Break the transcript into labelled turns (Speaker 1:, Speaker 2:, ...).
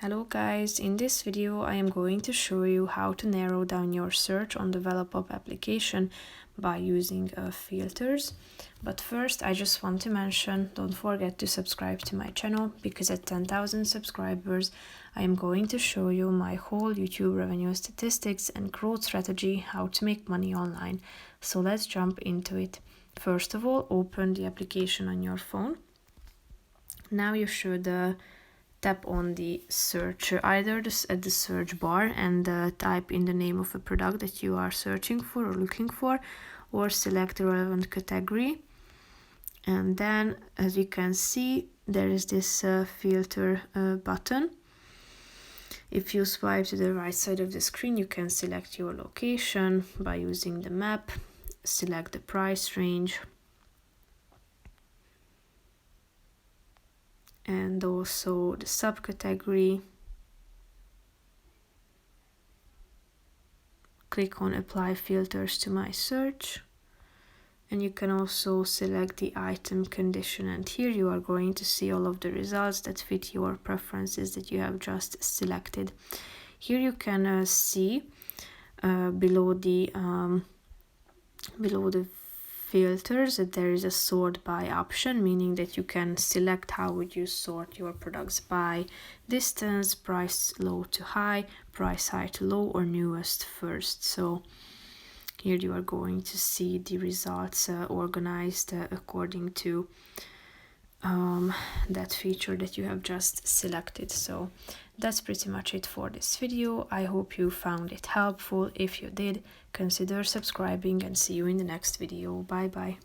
Speaker 1: Hello guys, in this video I am going to show you how to narrow down your search on the Wallapop application by using filters. But first I just want to mention, don't forget to subscribe to my channel, because at 10,000 subscribers I am going to show you my whole YouTube revenue statistics and growth strategy, how to make money online. So let's jump into it. First of all, open the application on your phone. Now you should tap on the search, either at the search bar, and type in the name of a product that you are searching for or looking for, or select a relevant category. And then, as you can see, there is this filter button. If you swipe to the right side of the screen, you can select your location by using the map, select the price range, and also the subcategory. Click on apply filters to my search, and you can also select the item condition, and here you are going to see all of the results that fit your preferences that you have just selected. Here you can see below the filters that there is a sort by option, meaning that you can select how would you sort your products by distance, price low to high, price high to low, or newest first. So here you are going to see the results organized according to that feature that you have just selected. So that's pretty much it for this video. I hope you found it helpful. If you did, consider subscribing, and see you in the next video. Bye bye.